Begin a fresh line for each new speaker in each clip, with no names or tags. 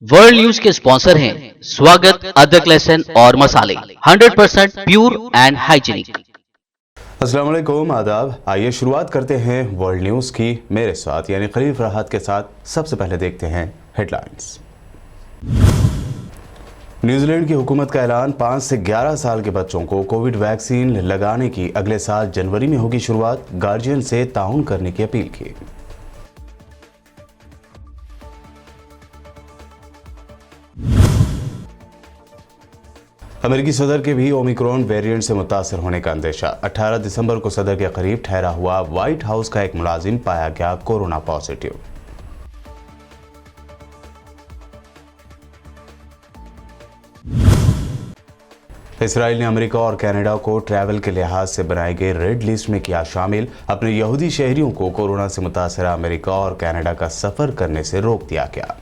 World news के sponsor हैं स्वागत, अदरक, लहसुन और मसाले 100% प्योर एंड हाइजीनिक।
अस्सलाम वालेकुम, आदाब। आइए शुरुआत करते हैं वर्ल्ड न्यूज़ की मेरे साथ यानी खलीफ राहत के साथ। सबसे पहले देखते हैं हेडलाइंस। न्यूजीलैंड की हुकूमत का ऐलान, 5 से 11 साल के बच्चों को कोविड वैक्सीन लगाने की अगले साल जनवरी में होगी शुरुआत। गार्जियन से ताउन करने की अपील की। अमेरिकी सदर के भी ओमिक्रॉन वेरिएंट से मुतासर होने का अंदेशा। 18 दिसंबर को सदर के करीब ठहरा हुआ व्हाइट हाउस का एक मुलाजिम पाया गया कोरोना पॉजिटिव। इसराइल ने अमेरिका और कनाडा को ट्रैवल के लिहाज से बनाई गई रेड लिस्ट में किया शामिल। अपने यहूदी शहरियों को कोरोना से मुतासर अमेरिका और कनाडा का सफर करने से रोक दिया गया।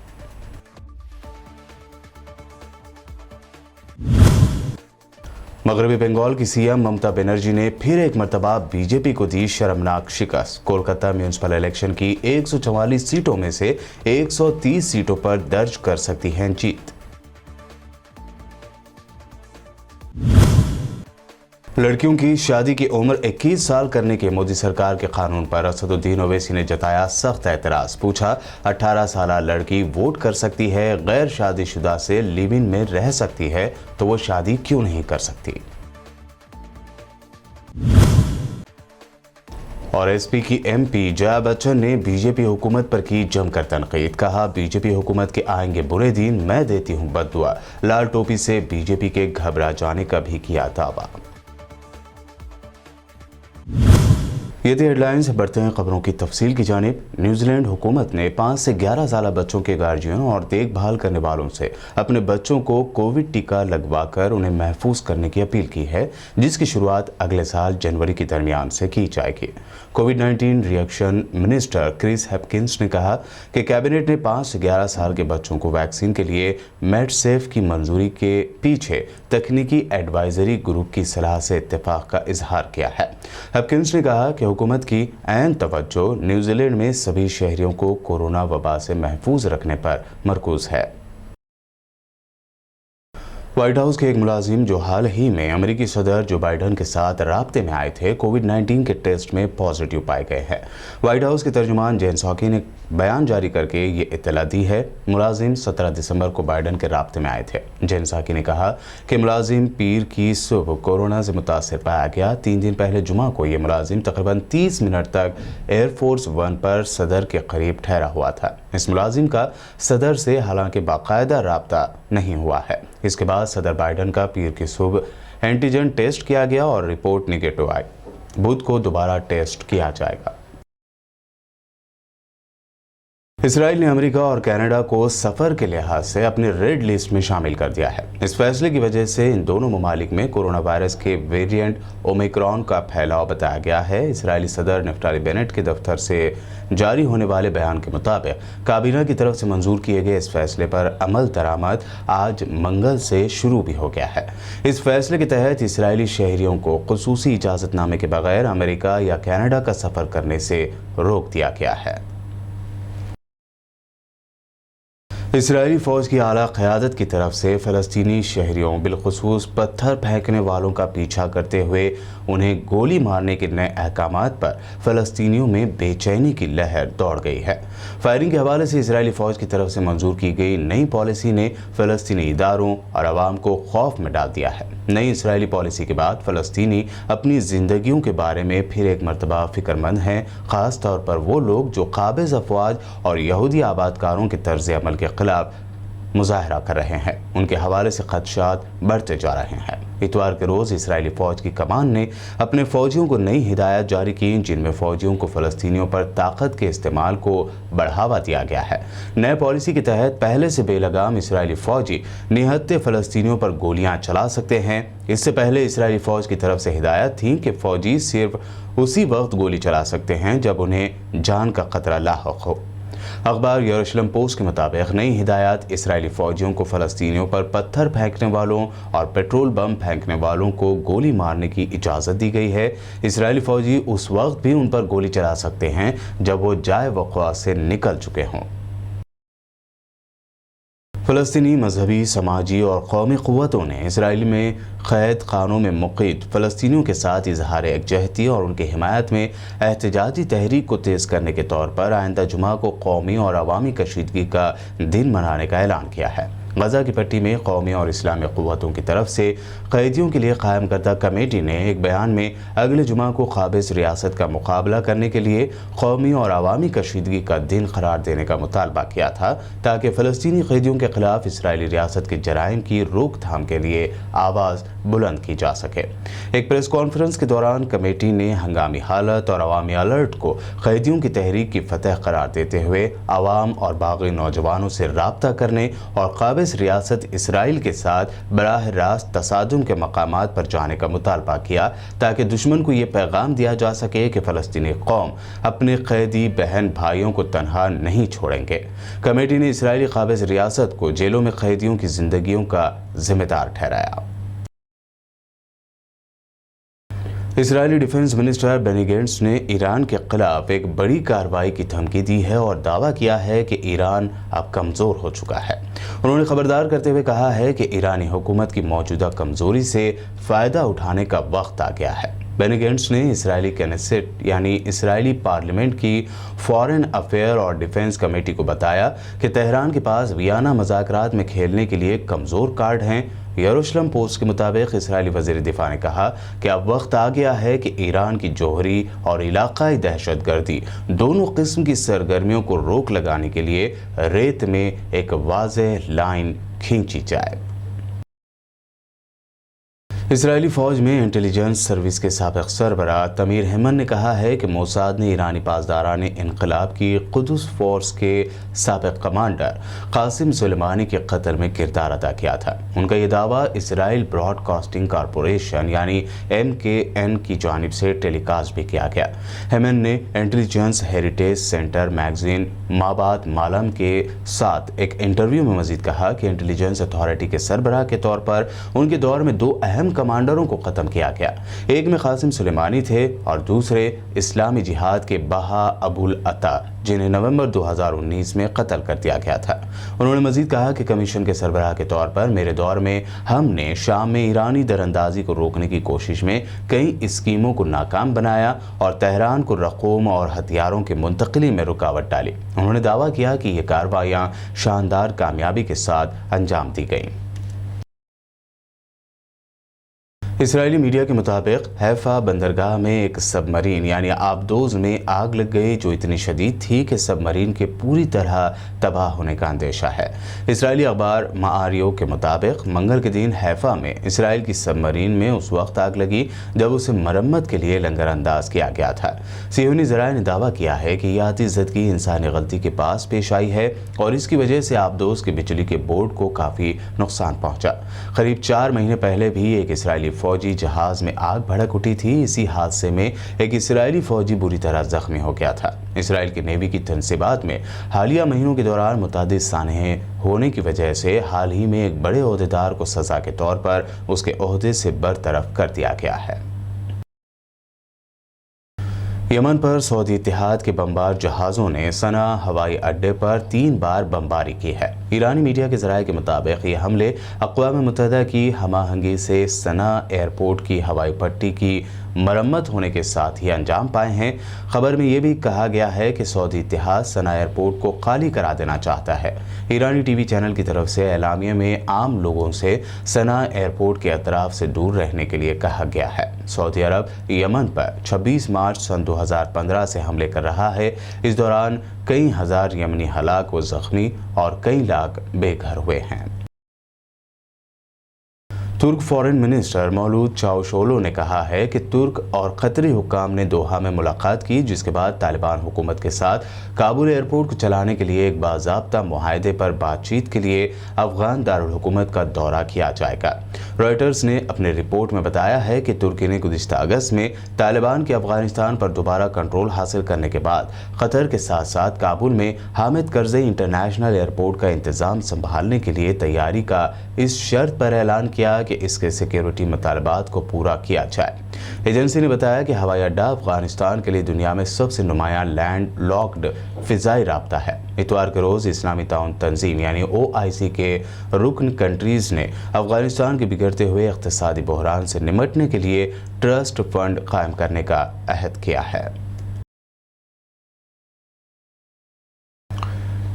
मगरबी बंगाल की सीएम ममता बनर्जी ने फिर एक मरतबा बीजेपी को दी शर्मनाक शिकस्त। कोलकाता म्यूनिसिपल इलेक्शन की 144 सीटों में से 130 सीटों पर दर्ज कर सकती हैं जीत। लड़कियों की शादी की उम्र 21 साल करने के मोदी सरकार के कानून पर असदुद्दीन ओवैसी ने जताया सख्त एतराज। पूछा, 18 साल लड़की वोट कर सकती है, गैर शादीशुदा से लिव इन में रह सकती है, तो वो शादी क्यों नहीं कर सकती। और एसपी की एमपी जया बच्चन ने बीजेपी हुकूमत पर की जमकर तनकीद। कहा, बीजेपी हुकूमत के आएंगे बुरे दिन, मैं देती हूं बद्दुआ। लाल टोपी से बीजेपी के घबरा जाने का भी किया दावा। ये थी हेडलाइंस। बढ़ते हैं खबरों की तफसील की जानिब। न्यूजीलैंड हुकूमत ने 5 से 11 साल बच्चों के गार्जियनों और देखभाल करने वालों से अपने बच्चों को कोविड टीका लगवाकर उन्हें महफूज करने की अपील की है, जिसकी शुरुआत अगले साल जनवरी के दरमियान से की जाएगी। कोविड-19 रिएक्शन मिनिस्टर क्रिस हेपकिंस ने कहा कि कैबिनेट ने 5 से 11 साल के बच्चों को वैक्सीन के लिए मेडसेफ की मंजूरी के पीछे तकनीकी एडवाइजरी ग्रुप की सलाह से इत्तेफाक का इजहार किया है। हेपकिंस ने कहा कि हुकूमत की ऐन तवज्जो न्यूजीलैंड में सभी शहरियों को कोरोना वबा से महफूज रखने पर मरकूज है। व्हाइट हाउस के एक मुलाजिम जो हाल ही में अमेरिकी सदर जो बाइडन के साथ राब्ते में आए थे, कोविड-19 के टेस्ट में पॉजिटिव पाए गए हैं। व्हाइट हाउस के तर्जुमान जेन साकी ने बयान जारी करके ये इत्तला दी है। मुलाजिम 17 दिसंबर को बाइडन के राब्ते में आए थे। जेन साकी ने कहा कि मुलाजिम पीर की सुबह कोरोना से मुतासर पाया गया। 3 दिन पहले जुमा को ये मुलाजिम तकरीबन 30 मिनट तक एयरफोर्स 1 पर सदर के करीब ठहरा हुआ था। इस मुलाजिम का सदर से हालांकि बाकायदा राब्ता नहीं हुआ है। इसके बाद सदर बाइडन का पीर की सुबह एंटीजन टेस्ट किया गया और रिपोर्ट निगेटिव आई। बुध को दोबारा टेस्ट किया जाएगा। इसराइल ने अमेरिका और कनाडा को सफर के लिहाज से अपनी रेड लिस्ट में शामिल कर दिया है। इस फैसले की वजह से इन दोनों ममालिक में कोरोना वायरस के वेरिएंट ओमिक्रॉन का फैलाव बताया गया है। इसराइली सदर नफ्ताली बेनेट के दफ्तर से जारी होने वाले बयान के मुताबिक काबीना की तरफ से मंजूर किए गए इस फैसले पर अमल दरामद आज मंगल से शुरू भी हो गया है। इस फैसले के तहत इसराइली शहरियों को खुसूसी इजाजतनामे के बगैर अमेरिका या कनाडा का सफर करने से रोक दिया गया है। इसराइली फ़ौज की आला क़यादत की तरफ से फ़लस्तीनी शहरियों बिलखुसूस पत्थर फेंकने वालों का पीछा करते हुए उन्हें गोली मारने के नए अहकामात पर फ़लस्तीनियों में बेचैनी की लहर दौड़ गई है। फायरिंग के हवाले से इसराइली फ़ौज की तरफ से मंजूर की गई नई पॉलिसी ने फ़लस्तीनी इदारों और आवाम को खौफ में डाल दिया है। नई इसराइली पॉलिसी के बाद फ़लस्तीनी अपनी ज़िंदगियों के बारे में फिर एक मरतबा फ़िक्रमंद हैं, ख़ास तौर पर वो लोग जो काबिज़ अफवाज और यहूदी आबादकारों के तर्ज़ अमल के खिलाफ मुजाहरा कर रहे हैं। उनके हवाले से खदशात बढ़ते जा रहे हैं। इतवार के रोज़ इसराइली फ़ौज की कमान ने अपने फ़ौजियों को नई हिदायत जारी की, जिनमें फ़ौजियों को फ़लस्तीनियों पर ताकत के इस्तेमाल को बढ़ावा दिया गया है। नए पॉलिसी के तहत पहले से बेलगाम इसराइली फ़ौजी निहत्ते फ़लस्तीनियों पर गोलियां चला सकते हैं। इससे पहले इसराइली फ़ौज की तरफ से हिदायत थी कि फ़ौजी सिर्फ उसी वक्त गोली चला सकते हैं जब उन्हें जान का खतरा लाहक हो। अखबार यरूशलेम पोस्ट के मुताबिक नई हिदायत इसराइली फौजियों को फ़लस्तीनियों पर पत्थर फेंकने वालों और पेट्रोल बम फेंकने वालों को गोली मारने की इजाज़त दी गई है। इसराइली फौजी उस वक्त भी उन पर गोली चला सकते हैं जब वो जाए वक़्वा से निकल चुके हों। फ़लस्तीनी मजहबी, समाजी और कौमी क़ुव्वतों ने इसराइल में क़ैद खानों में मुक़ीद फ़लस्तीनियों के साथ इजहार यकजहती और उनकी हिमायत में एहतजाजी तहरीक को तेज़ करने के तौर पर आइंदा जुमा को कौमी और अवामी कशीदगी का दिन मनाने का ऐलान किया है। गजा की पट्टी में कौमी और इस्लामी क़ुव्वतों की तरफ से कैदियों के लिए कायम करदा कमेटी ने एक बयान में अगले जुमा को क़ाबिज़ रियासत का मुकाबला करने के लिए कौमी और अवामी कशीदगी का दिन करार देने का मुतालबा किया था, ताकि फ़लस्तीनी कैदियों के खिलाफ इसराइली रियासत के जराइम की रोकथाम के लिए आवाज़ बुलंद की जा सके। एक प्रेस कॉन्फ्रेंस के दौरान कमेटी ने हंगामी हालत और अवामी अलर्ट को कैदियों की तहरीक की फतह करार देते हुए आवाम और बागी नौजवानों से राब्ता करने और काबिज़ रियासत इसराइल के साथ बराह रास्त तसादुम के मकामात पर जाने का मुतालबा किया, ताकि दुश्मन को ये पैगाम दिया जा सके कि फ़लस्तीनी कौम अपने कैदी बहन भाइयों को तनहा नहीं छोड़ेंगे। कमेटी ने इसराइली काबिज़ रियासत को जेलों में कैदियों की जिंदगियों का जिम्मेदार ठहराया। Israeli defence minister Benny Gantz ने ईरान के खिलाफ एक बड़ी कार्रवाई की धमकी दी है और दावा किया है कि ईरान अब कमज़ोर हो चुका है। उन्होंने खबरदार करते हुए कहा है कि ईरानी हुकूमत की मौजूदा कमज़ोरी से फ़ायदा उठाने का वक्त आ गया है। बेनी गेंट्स ने इसराइली कैनेसेट यानी इसराइली पार्लियामेंट की फॉरेन अफेयर और डिफेंस कमेटी को बताया कि तेहरान के पास वियना मुज़ाकरात में खेलने के लिए कमज़ोर कार्ड हैं। यरूशलेम पोस्ट के मुताबिक इसराइली वज़ीर दिफा ने कहा कि अब वक्त आ गया है कि ईरान की जौहरी और इलाकाई दहशतगर्दी दोनों किस्म की सरगर्मियों को रोक लगाने के लिए रेत में एक वाज़ेह लाइन खींची जाए। इसराइली फ़ौज में इंटेलिजेंस सर्विस के साबिक़ सरबराह तमीर हेमन ने कहा है कि मोसाद ने ईरानी पासदारान इनकलाब की कुदस फोर्स के साबिक़ कमांडर कासिम सुलेमानी के कत्ल में किरदार अदा किया था। उनका ये दावा इसराइल ब्रॉडकास्टिंग कॉरपोरेशन यानी MKN की जानिब से टेलीकास्ट भी किया गया। हेमन ने इंटेलिजेंस हेरिटेज सेंटर मैगजीन माबाद मालम के साथ एक इंटरव्यू में मजीद कहा कि इंटेलिजेंस अथॉरिटी के सरबराह के तौर पर उनके दौर में दो अहम कमांडरों को ख़त्म किया गया। एक में कासिम सुलेमानी थे और दूसरे इस्लामी जिहाद के बहा अबुल अता, जिन्हें नवंबर 2019 में कत्ल कर दिया गया था। उन्होंने मजीद कहा कि कमीशन के सरबराह के तौर पर मेरे दौर में हमने शाम में ईरानी दरअंदाजी को रोकने की कोशिश में कई स्कीमों को नाकाम बनाया और तेहरान को रकूम और हथियारों की मुंतकिली में रुकावट डाली। उन्होंने दावा किया कि ये कार्रवाइयाँ शानदार कामयाबी के साथ अंजाम दी गईं। इसराइली मीडिया के मुताबिक हैफा बंदरगाह में एक सबमरीन यानी आबदोज में आग लग गई, जो इतनी शदीद थी कि सबमरीन के पूरी तरह तबाह होने का अंदेशा है। इसराइली अखबार माआरियो के मुताबिक मंगल के दिन हैफा में इसराइल की सबमरीन में उस वक्त आग लगी जब उसे मरम्मत के लिए लंगर अंदाज किया गया था। सियोनी ज़राए ने दावा किया है कि यह आतिशज़दगी इंसानी गलती के पास पेश आई है और इसकी वजह से आबदोज के बिजली के बोर्ड को काफ़ी नुकसान पहुँचा। करीब 4 महीने पहले भी एक इसराइली फौजी जहाज में आग भड़क उठी थी। इसी हादसे में एक इसराइली फौजी बुरी तरह जख्मी हो गया था। इसराइल की नेवी की तनसीबात में हालिया महीनों के दौरान मुतादिद सानहे होने की वजह से हाल ही में एक बड़े ओहदेदार को सजा के तौर पर उसके ओहदे से बरतरफ कर दिया गया है। यमन पर सऊदी इत्तेहाद के बमबार जहाज़ों ने सना हवाई अड्डे पर 3 बार बमबारी की है। ईरानी मीडिया के ज़राए के मुताबिक ये हमले अक़वाम मुत्तहिदा की हमाहंगी से सना एयरपोर्ट की हवाई पट्टी की मरम्मत होने के साथ ही अंजाम पाए हैं। खबर में यह भी कहा गया है कि सऊदी इत्तेहाद सना एयरपोर्ट को खाली करा देना चाहता है। ईरानी टीवी चैनल की तरफ से एलामिया में आम लोगों से सना एयरपोर्ट के अतराफ से दूर रहने के लिए कहा गया है। सऊदी अरब यमन पर 26 मार्च सन 2015 से हमले कर रहा है। इस दौरान कई हजार यमनी हलाक व जख्मी और कई लाख बेघर हुए हैं। तुर्क फॉरेन मिनिस्टर मौलूद चावशोलो ने कहा है कि तुर्क और कतरी हुक्काम ने दोहा में मुलाकात की, जिसके बाद तालिबान हुकूमत के साथ काबुल एयरपोर्ट को चलाने के लिए एक बाज़ाब्ता मुआहदे पर बातचीत के लिए अफगान दारुल हुकूमत का दौरा किया जाएगा। रॉयटर्स ने अपनी रिपोर्ट में बताया है कि तुर्की ने गुज़िश्ता अगस्त में तालिबान के अफगानिस्तान पर दोबारा कंट्रोल हासिल करने के बाद कतर के साथ साथ काबुल में हामिद करज़ई इंटरनेशनल एयरपोर्ट का इंतज़ाम संभालने के लिए तैयारी का इस शर्त पर ऐलान किया कि इसके सिक्योरिटी मुतालबात को पूरा किया जाए। एजेंसी ने बताया कि हवाई अड्डा अफगानिस्तान के लिए दुनिया में सबसे नुमायां लैंड लॉक्ड फिजाई राब्ता है। इतवार के रोज़ इस्लामी ताउन तंजीम यानी OIC के रुकन कंट्रीज़ ने अफगानिस्तान के बिगड़ते हुए इक़्तिसादी बहरान से निपटने के लिए ट्रस्ट फंड कायम करने का अहद किया है।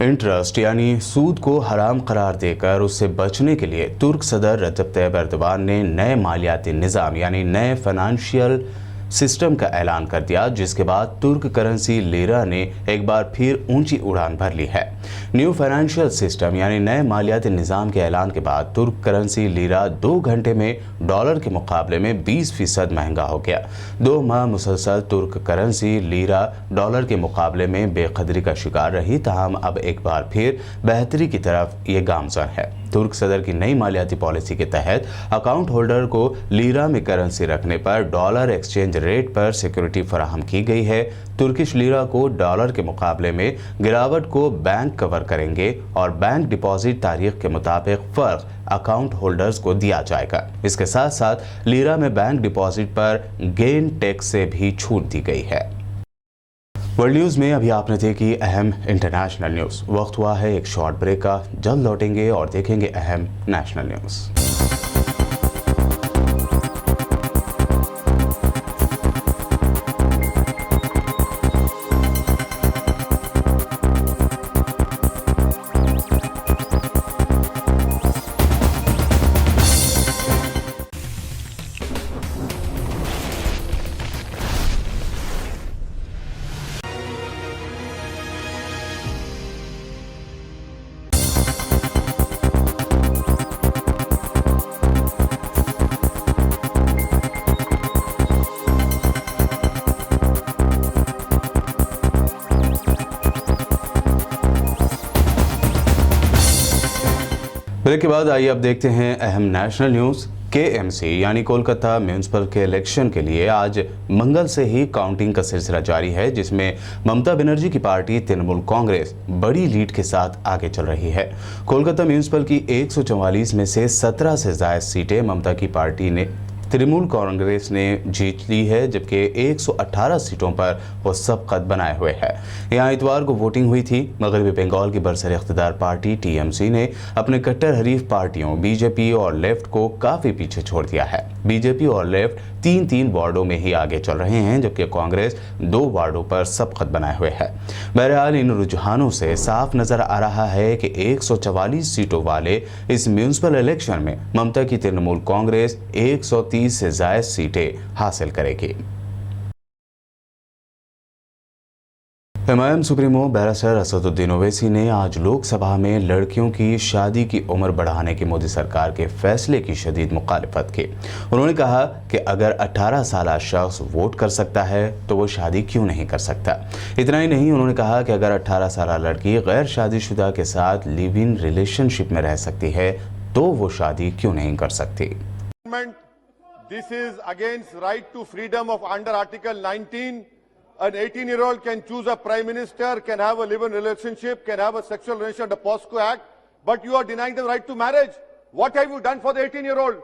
इंटरेस्ट यानी सूद को हराम करार देकर उससे बचने के लिए तुर्क सदर रजब तैयब एर्दोगान ने नए मालियाती निज़ाम यानी नए फाइनेंशियल सिस्टम का ऐलान कर दिया, जिसके बाद तुर्क करेंसी लीरा ने एक बार फिर ऊंची उड़ान भर ली है। न्यू फाइनेंशियल सिस्टम यानी नए मालियाती निज़ाम के ऐलान के बाद तुर्क करेंसी लीरा 2 घंटे में डॉलर के मुकाबले में 20% महंगा हो गया। 2 माह मुसलसल तुर्क करेंसी लीरा डॉलर के मुकाबले में बेकदरी का शिकार रही, ताहम अब एक बार फिर बेहतरी की तरफ ये गामज़न है। तुर्क सदर की नई मालियाती पॉलिसी के तहत अकाउंट होल्डर को लीरा में करेंसी रखने पर डॉलर एक्सचेंज रेट पर सिक्योरिटी फराहम की गई है। तुर्किश लीरा को डॉलर के मुकाबले में गिरावट को बैंक कवर करेंगे और बैंक डिपॉजिट तारीख के मुताबिक फ़र्क अकाउंट होल्डर्स को दिया जाएगा। इसके साथ साथ लीरा में बैंक डिपॉजिट पर गेन टैक्स से भी छूट दी गई है। वर्ल्ड न्यूज़ में अभी आपने देखी अहम इंटरनेशनल न्यूज़। वक्त हुआ है एक शॉर्ट ब्रेक का, जल्द लौटेंगे और देखेंगे अहम नेशनल न्यूज़। ब्रेक के बाद आइए अब देखते हैं अहम नेशनल न्यूज़। KMC यानी कोलकाता म्यूनिसिपल के इलेक्शन के लिए आज मंगल से ही काउंटिंग का सिलसिला जारी है, जिसमें ममता बनर्जी की पार्टी तृणमूल कांग्रेस बड़ी लीड के साथ आगे चल रही है। कोलकाता म्यूनिसिपल की 144 में से 17 से ज़्यादा सीटें ममता की पार्टी ने तृणमूल कांग्रेस ने जीत ली है, जबकि 118 सीटों पर वो सबकत बनाए हुए है। यहाँ इतवार को वोटिंग हुई थी। मगरबी बंगाल की बरसर इख्तिदार पार्टी TMC ने अपने कट्टर हरीफ पार्टियों BJP और लेफ्ट को काफ़ी पीछे छोड़ दिया है। BJP और लेफ्ट 3-3 वार्डों में ही आगे चल रहे हैं, जबकि कांग्रेस 2 वार्डों पर सबकत बनाए हुए है। बहरहाल इन रुझानों से साफ नजर आ रहा है कि 144 सीटों वाले इस म्यूनिसिपल इलेक्शन में ममता की तृणमूल कांग्रेस 130 से ज्यादा सीटें हासिल करेगी। MIM supremo barrister Asaduddin Owaisi ने आज लोकसभा में लड़कियों की शादी की उम्र बढ़ाने के मोदी सरकार के फैसले की शदीद मुखालिफत की। उन्होंने कहा कि अगर 18 साल शख्स वोट कर सकता है तो वो शादी क्यों नहीं कर सकता। इतना ही नहीं, उन्होंने कहा कि अगर 18 साल लड़की गैर शादीशुदा के साथ लिव इन रिलेशनशिप में रह सकती है तो वो शादी क्यों नहीं कर सकती।
This is against right to freedom of under Article 19. An 18-year-old can choose a prime minister, can have a live-in relationship, can have a sexual relation under POSCO Act, but you are denying them right to marriage. What have you done for the 18-year-old?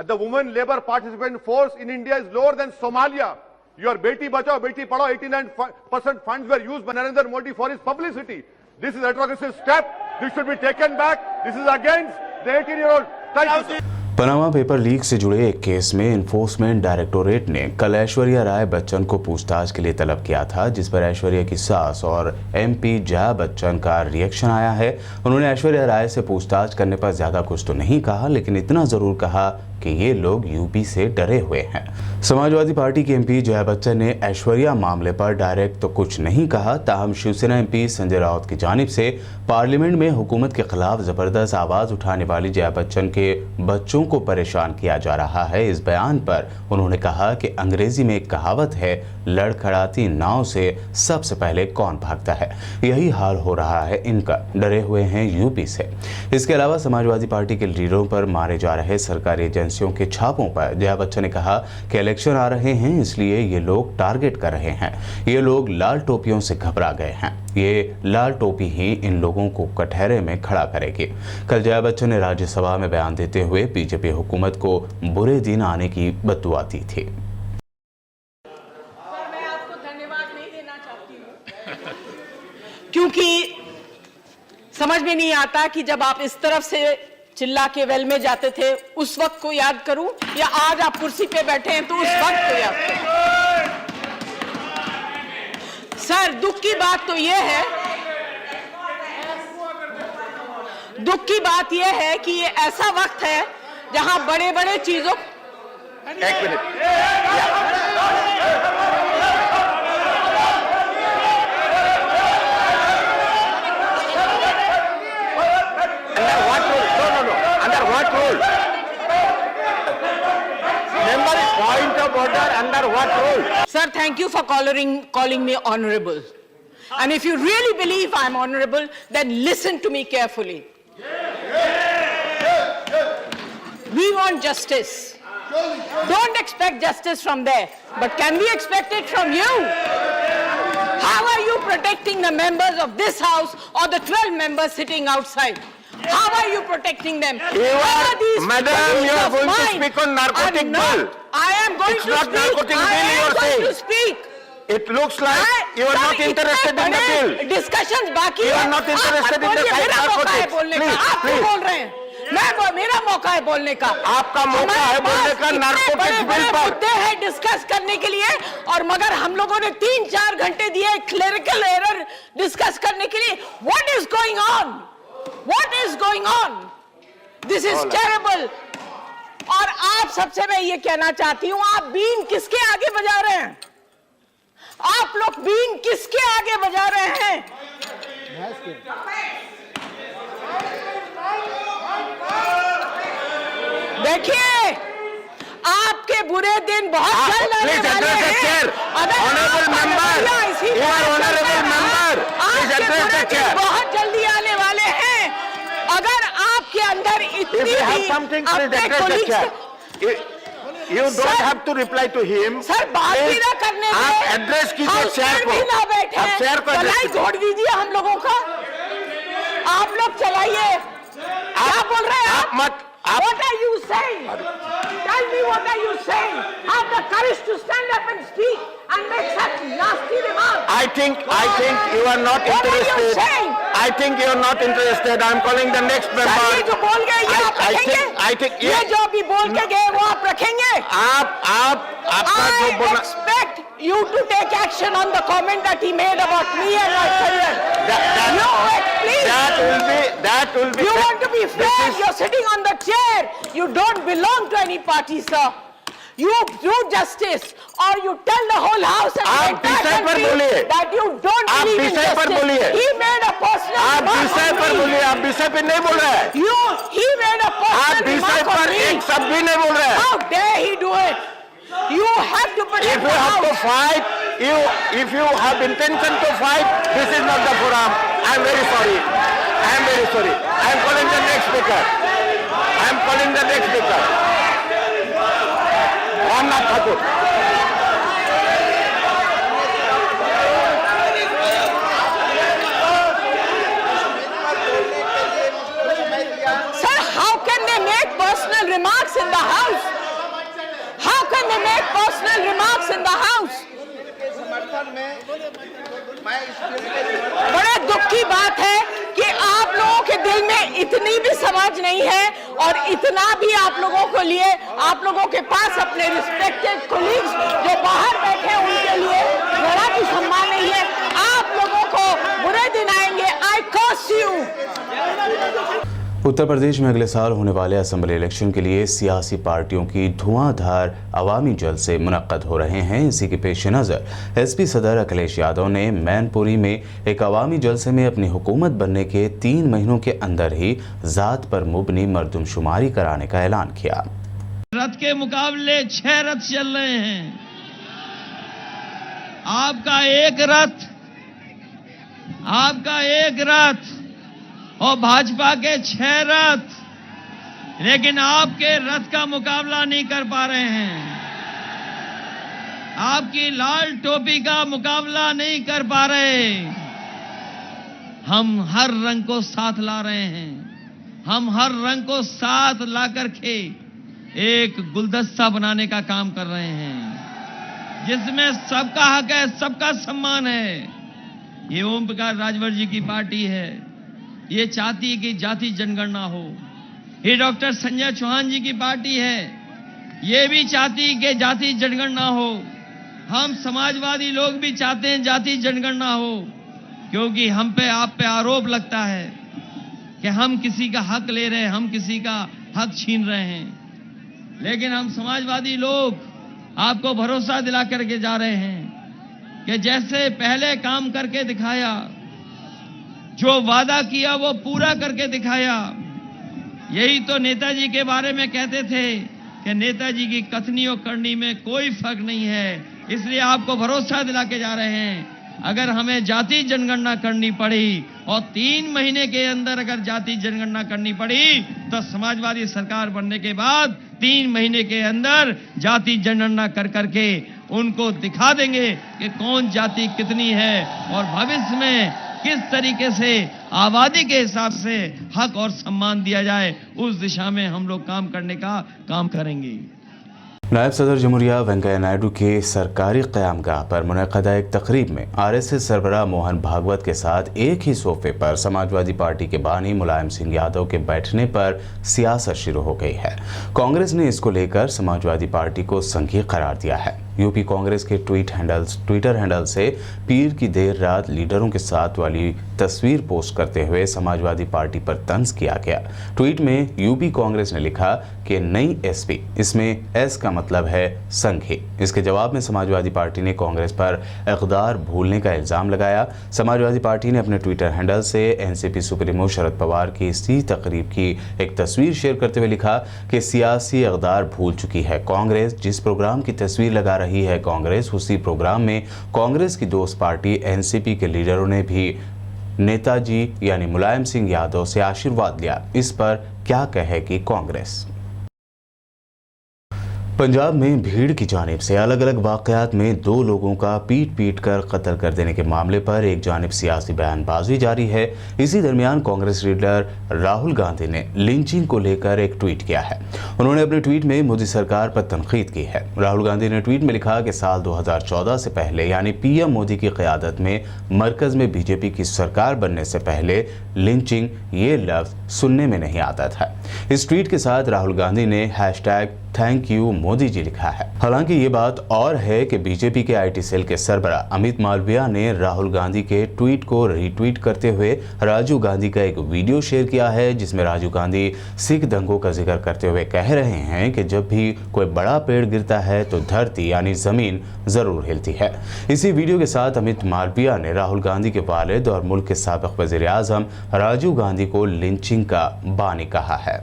The women labor participant force in India is lower than Somalia. Your Beti Bachao, Beti Padhao, 89% funds were used by Narendra Modi for his publicity. This is a retrogressive step. This should be taken back. This is against the 18-year-old. Thank you.
Panama paper leak से जुड़े एक case में enforcement directorate ने कल ऐश्वर्या राय बच्चन को पूछताछ के लिए तलब किया था, जिस पर ऐश्वर्या की सास और MP जया बच्चन का रिएक्शन आया है। उन्होंने ऐश्वर्या राय से पूछताछ करने पर ज्यादा कुछ तो नहीं कहा, लेकिन इतना जरूर कहा कि ये लोग यूपी से डरे हुए हैं। समाजवादी पार्टी के MP जया बच्चन ने ऐश्वर्या मामले पर डायरेक्ट तो कुछ नहीं कहा, ताहम शिवसेना MP संजय राउत की जानिब से पार्लियामेंट में हुकूमत के खिलाफ जबरदस्त आवाज उठाने वाली जया बच्चन के बच्चों को परेशान किया जा रहा है। इस बयान पर उन्होंने कहा कि अंग्रेजी में एक कहावत है, लड़खड़ाती नाव से सबसे पहले कौन भागता है। यही हाल हो रहा है इनका, डरे हुए हैं यूपी से। इसके अलावा समाजवादी पार्टी के लीडरों पर मारे जा रहे सरकारी एजेंसियों के छापों पर जया बच्चन ने कहा कि इलेक्शन आ रहे हैं, इसलिए ये लोग टारगेट कर रहे हैं। ये लोग लाल टोपियों से घबरा गए हैं। ये लाल टोपी ही इन लोगों को कटहरे में खड़ा करेगी। कल जया बच्चन ने राज्यसभा में बयान देते हुए बीजेपी हुकूमत को बुरे दिन आने की बद्दुआ दी थी।
मैं आपको धन्यवाद नहीं देना चाहती हूँ क्योंकि समझ में नहीं आता कि जब आप इस तरफ से चिल्ला के वेल में जाते थे उस वक्त को याद करूं या आज आप कुर्सी पे बैठे हैं तो उस वक्त को याद करूं। सर, दुख की बात यह है कि ये ऐसा वक्त है जहां बड़े बड़े चीजों
एक minute Under what rule?
Sir, thank you for calling me honorable. And if you really believe I'm honorable, then listen to me carefully. We want justice. Don't expect justice from there. But can we expect it from you? How are you protecting the members of this house or the 12 members sitting outside? How are you protecting them?
Madam, you are going to speak on narcotic bill.
I am going to speak.
Narcotic bill you are saying.
To speak.
It looks like you are not interested in the bill.
Discussions बाकी
You are not interested in the narcotics.
Please. बोल रहे हैं। मेरा मौका है बोलने का।
आपका मौका है बोलने का नारकोटिक्स बिल पर।
मुद्दे हैं डिस्कस करने के लिए और मगर हम लोगों ने 3-4 घंटे दिए क्लेरिकल एरर डिस्कस करने के लिए। What is going on? What is going on? This is terrible. और आप सबसे मैं ये कहना चाहती हूं, आप बीन किसके आगे बजा रहे हैं? आप लोग बीन किसके आगे बजा रहे हैं? देखिए, आपके बुरे दिन बहुत जल्द आने वाले हैं।
Honorable member,
बहुत जल्दी आने वाले हैं। अगर आपके अंदर इतनी
You don't have to reply to him.
Sir, बात भी ना करने दें।
आप एड्रेस कीजिए चेयर को।
भी ना बैठे।
आप चेयर को
चलाई छोड़ दीजिए हम लोगों का। आप लोग चलाइए। क्या बोल रहे हैं आप? What are you saying? Tell me what are you saying? Have the courage to stand up and speak and make such nasty remarks.
I think you are not
What
interested.
are you saying?
I think you are not interested. I am calling the next member.
Sir, ये जो बोल गए ये आप रखेंगे?
I think
ये जो अभी बोल के गए वो आप रखेंगे?
आपका जो
I
बोला
expect you to take action on the comment that he made about me and my career. Please.
That will be.
You want to be fair? You're sitting on the chair. You don't belong to any party, sir. You do justice, or you tell the whole house and the entire country that you don't believe in justice. He made a personal remark on me.
आप विषय पे नहीं बोल रहे हैं।
He made a personal remark on me.
एक शब्द भी नहीं बोल रहे हैं।
How dare he do it? You have to protect
If you
the
have to
house.
fight, if you have intention to fight, this is not the forum. I am very sorry. I am calling the next speaker. Ramnath Thakur.
Sir, how can they make personal remarks in the house? How can they make personal remarks in the house? बड़े दुख की बात है कि आप लोगों के दिल में इतनी भी समझ नहीं है और इतना भी आप लोगों के लिए, आप लोगों के पास अपने रिस्पेक्टेड कोलीग्स जो बाहर बैठे हैं उनके लिए जरा भी सम्मान नहीं है। आप लोगों को बुरे दिन आएंगे। I curse you.
Uttar Pradesh में अगले साल होने वाले असेंबली इलेक्शन के लिए सियासी पार्टियों की धुआंधार अवामी जलसे मुनक्कद हो रहे हैं। इसी के पेश नज़र एसपी सदर अखिलेश यादव ने मैनपुरी में एक अवामी जलसे में अपनी हुकूमत बनने के 3 महीनों के अंदर ही ज़ात पर मुबनी मर्दमशुमारी कराने का ऐलान किया।
रथ के मुकाबले 6 रथ चल रहे हैं। आपका एक रथ और भाजपा के 6 रथ, लेकिन आपके रथ का मुकाबला नहीं कर पा रहे हैं। आपकी लाल टोपी का मुकाबला नहीं कर पा रहे। हम हर रंग को साथ ला रहे हैं। हम हर रंग को साथ ला करके एक गुलदस्ता बनाने का काम कर रहे हैं, जिसमें सबका हक है, सबका सम्मान है। ये ओम प्रकाश राजभर जी की पार्टी है। ये चाहती है कि जाति जनगणना हो। ये डॉक्टर संजय चौहान जी की पार्टी है, ये भी चाहती है कि जाति जनगणना हो। हम समाजवादी लोग भी चाहते हैं जाति जनगणना हो, क्योंकि हम पे आप पे आरोप लगता है कि हम किसी का हक ले रहे हैं, हम किसी का हक छीन रहे हैं। लेकिन हम समाजवादी लोग आपको भरोसा दिला करके जा रहे हैं कि जैसे पहले काम करके दिखाया, जो वादा किया वो पूरा करके दिखाया। यही तो नेताजी के बारे में कहते थे कि नेताजी की कथनी और करनी में कोई फर्क नहीं है। इसलिए आपको भरोसा दिला के जा रहे हैं, अगर हमें जाति जनगणना करनी पड़ी और 3 महीने के अंदर अगर जाति जनगणना करनी पड़ी, तो समाजवादी सरकार बनने के बाद 3 महीने के अंदर जाति जनगणना कर करके उनको दिखा देंगे कि कौन जाति कितनी है और भविष्य में किस तरीके से आबादी के हिसाब से हक और सम्मान दिया जाए, उस दिशा में हम लोग काम करने का काम करेंगे।
नायब सदर जमहूरिया वेंकैया नायडू के सरकारी क़यामगाह पर मुनक़दा एक तकरीब में आरएसएस सरबराह मोहन भागवत के साथ एक ही सोफे पर समाजवादी पार्टी के बानी मुलायम सिंह यादव के बैठने पर सियासत शुरू हो गई है। कांग्रेस ने इसको लेकर समाजवादी पार्टी को संघी करार दिया है। यूपी कांग्रेस के ट्विटर हैंडल से पीर की देर रात लीडरों के साथ वाली तस्वीर पोस्ट करते हुए समाजवादी पार्टी पर तंज किया गया। ट्वीट में यूपी कांग्रेस ने लिखा कि नई एसपी, इसमें एस का मतलब है संघी। इसके जवाब में समाजवादी पार्टी ने कांग्रेस पर इक़्तिदार भूलने का इल्ज़ाम लगाया। समाजवादी पार्टी ने अपने ट्विटर हैंडल से एनसीपी सुप्रीमो शरद पवार की इसी तकरीब की एक तस्वीर शेयर करते हुए लिखा कि सियासी इक़्तिदार भूल चुकी है कांग्रेस। जिस प्रोग्राम की तस्वीर लगा रही है कांग्रेस, उसी प्रोग्राम में कांग्रेस की दोस्त पार्टी एनसीपी के लीडरों ने भी नेताजी यानी मुलायम सिंह यादव से आशीर्वाद लिया। इस पर क्या कहेगी कांग्रेस? पंजाब में भीड़ की जानिब से अलग अलग वाक़यात में 2 लोगों का पीट कर कत्ल कर देने के मामले पर एक जानिब सियासी बयानबाजी जारी है। इसी दरमियान कांग्रेस लीडर राहुल गांधी ने लिंचिंग को लेकर एक ट्वीट किया है। उन्होंने अपने ट्वीट में मोदी सरकार पर तनकीद की है। राहुल गांधी ने ट्वीट में लिखा कि साल 2014 से पहले यानी पीएम मोदी की क़यादत में मरकज़ में बीजेपी की सरकार बनने से पहले लिंचिंग ये लफ्ज़ सुनने में नहीं आता था। इस ट्वीट के साथ राहुल गांधी ने थैंक यू मोदी जी लिखा है। हालांकि ये बात और है कि बीजेपी के आईटी सेल के सरबराह अमित मालविया ने राहुल गांधी के ट्वीट को रीट्वीट करते हुए राजीव गांधी का एक वीडियो शेयर किया है, जिसमें राजीव गांधी सिख दंगों का जिक्र करते हुए कह रहे हैं कि जब भी कोई बड़ा पेड़ गिरता है तो धरती यानी जमीन जरूर हिलती है। इसी वीडियो के साथ अमित मालविया ने राहुल गांधी के वालिद और मुल्क के साबिक वज़ीर आज़म राजीव गांधी को लिंचिंग का बानी कहा है।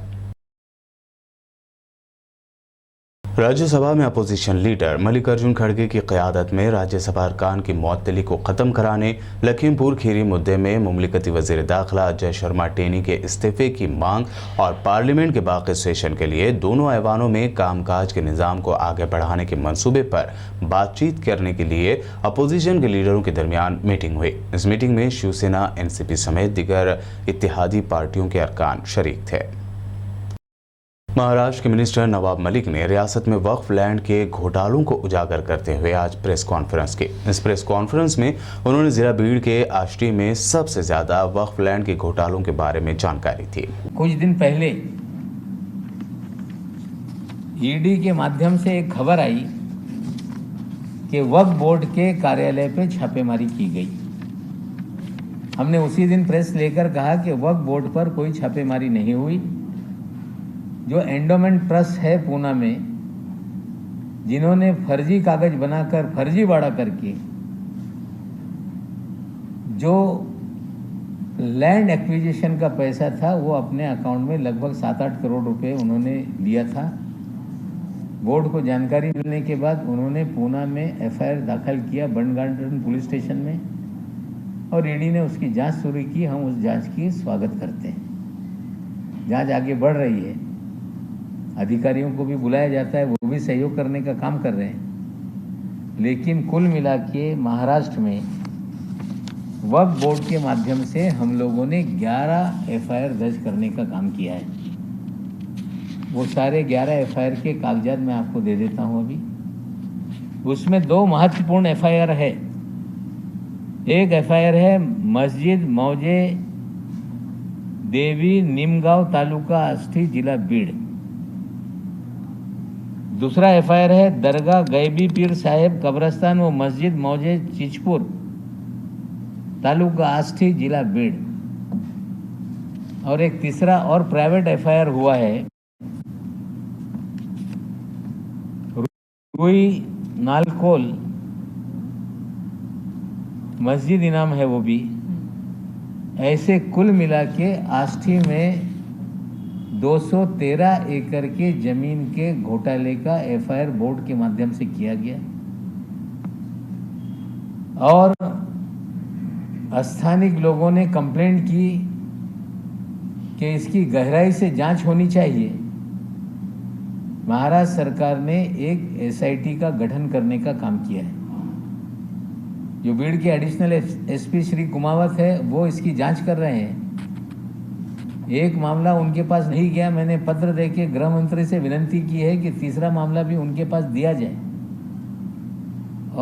राज्यसभा में अपोजिशन लीडर मल्लिकार्जुन खड़गे की क़यादत में राज्यसभा अरकान की मुअत्तली को ख़त्म कराने लखीमपुर खीरी मुद्दे में मुमलिकती वज़ीर दाखिला अजय शर्मा टेनी के इस्तीफ़े की मांग और पार्लियामेंट के बाकी सेशन के लिए दोनों ऐवानों में कामकाज के निज़ाम को आगे बढ़ाने के मंसूबे पर बातचीत करने के लिए अपोजिशन के लीडरों के दरमियान मीटिंग हुई। इस मीटिंग में शिवसेना, एनसीपी समेत दीगर इत्तेहादी पार्टियों के अरकान शरीक थे। महाराष्ट्र के मिनिस्टर नवाब मलिक ने रियासत में वक्फ लैंड के घोटालों को उजागर करते हुए आज प्रेस कॉन्फ्रेंस की। इस प्रेस कॉन्फ्रेंस में उन्होंने जिला बीड़ के आष्टी में सबसे ज्यादा वक्फ लैंड के घोटालों के बारे में जानकारी दी।
कुछ दिन पहले ईडी के माध्यम से एक खबर आई कि वक्फ बोर्ड के कार्यालय पे छापेमारी की गई। हमने उसी दिन प्रेस लेकर कहा कि वक्फ बोर्ड पर कोई छापेमारी नहीं हुई। जो एंडोमेंट ट्रस्ट है पूना में, जिन्होंने फर्जी कागज बनाकर फर्जीवाड़ा करके जो लैंड एक्विजिशन का पैसा था वो अपने अकाउंट में लगभग 7-8 करोड़ रुपए उन्होंने दिया था। बोर्ड को जानकारी मिलने के बाद उन्होंने पूना में एफआईआर दाखिल किया बंड गार्डन पुलिस स्टेशन में और ईडी ने उसकी जांच शुरू की। हम उस जांच की स्वागत करते हैं। जांच आगे बढ़ रही है, अधिकारियों को भी बुलाया जाता है, वो भी सहयोग करने का काम कर रहे हैं। लेकिन कुल मिला के महाराष्ट्र में वक्फ बोर्ड के माध्यम से हम लोगों ने 11 एफआईआर दर्ज करने का काम किया है। वो सारे 11 एफआईआर के कागजात मैं आपको दे देता हूँ अभी। उसमें 2 महत्वपूर्ण एफआईआर है। एक एफआईआर है मस्जिद मौजे देवी निमगांव तालुका आष्ठी जिला बीड़। दूसरा एफआईआर है दरगाह गैबी पीर साहेब कब्रस्तान व मस्जिद मौजे चिचपुर तालुका आष्ठी जिला बीड़। और एक तीसरा और प्राइवेट एफआईआर हुआ है रुई नालकोल मस्जिद इनाम है वो भी। ऐसे कुल मिला के आष्ठी में 213 एकड़ के जमीन के घोटाले का एफआईआर बोर्ड के माध्यम से किया गया और स्थानिक लोगों ने कंप्लेंट की कि इसकी गहराई से जांच होनी चाहिए। महाराष्ट्र सरकार ने एक एसआईटी का गठन करने का काम किया है। जो बीड़ के एडिशनल एसपी श्री कुमावत है वो इसकी जांच कर रहे हैं। एक मामला उनके पास नहीं गया, मैंने पत्र देके गृह मंत्री से विनती की है कि तीसरा मामला भी उनके पास दिया जाए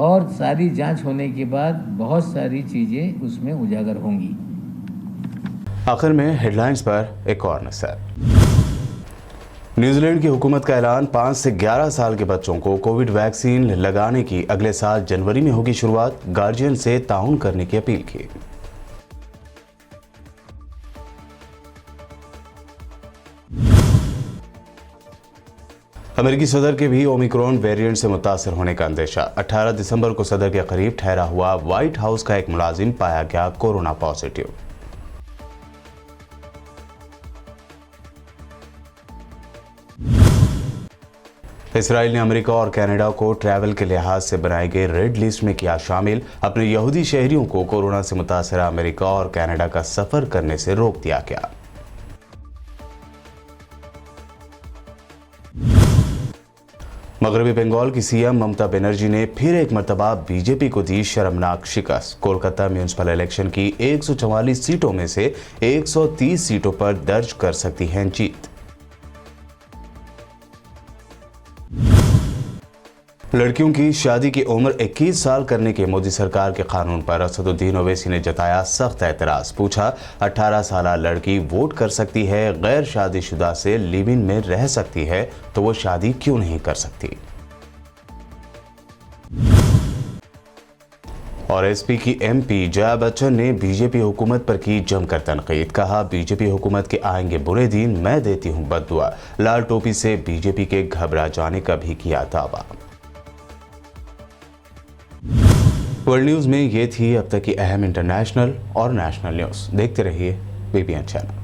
और सारी जांच होने के बाद बहुत सारी चीजें उसमें उजागर होंगी।
आखिर में हेडलाइंस पर एक और नजर। न्यूजीलैंड की हुकूमत का ऐलान, 5 से 11 साल के बच्चों को कोविड वैक्सीन लगाने की अगले साल जनवरी में होगी शुरुआत। गार्जियन से ताउन करने की अपील की। अमेरिकी सदर के भी ओमिक्रॉन वेरिएंट से मुतासर होने का अंदेशा। 18 दिसंबर को सदर के करीब ठहरा हुआ व्हाइट हाउस का एक मुलाजिम पाया गया कोरोना पॉजिटिव। इसराइल ने अमेरिका और कनाडा को ट्रैवल के लिहाज से बनाई गई रेड लिस्ट में किया शामिल। अपने यहूदी शहरियों को कोरोना से मुतासर अमेरिका और कनाडा का सफर करने से रोक दिया गया। मगरबी बंगाल की सीएम ममता बनर्जी ने फिर एक मरतबा बीजेपी को दी शर्मनाक शिकस्त। कोलकाता म्यूनिसिपल इलेक्शन की 144 सीटों में से 130 सीटों पर दर्ज कर सकती है जीत। लड़कियों की शादी की उम्र 21 साल करने के मोदी सरकार के कानून पर असदुद्दीन ओवैसी ने जताया सख्त एतराज। पूछा, 18 साल लड़की वोट कर सकती है, गैर शादीशुदा से लिव इन में रह सकती है, तो वो शादी क्यों नहीं कर सकती? और एसपी की एमपी जया बच्चन ने बीजेपी हुकूमत पर की जमकर तनकीद। कहा, बीजेपी हुकूमत के आएंगे बुरे दिन, मैं देती हूं बद्दुआ। लाल टोपी से बीजेपी के घबरा जाने का भी किया दावा। वर्ल्ड न्यूज में ये थी अब तक की अहम इंटरनेशनल और नेशनल न्यूज। देखते रहिए बीबीएन चैनल।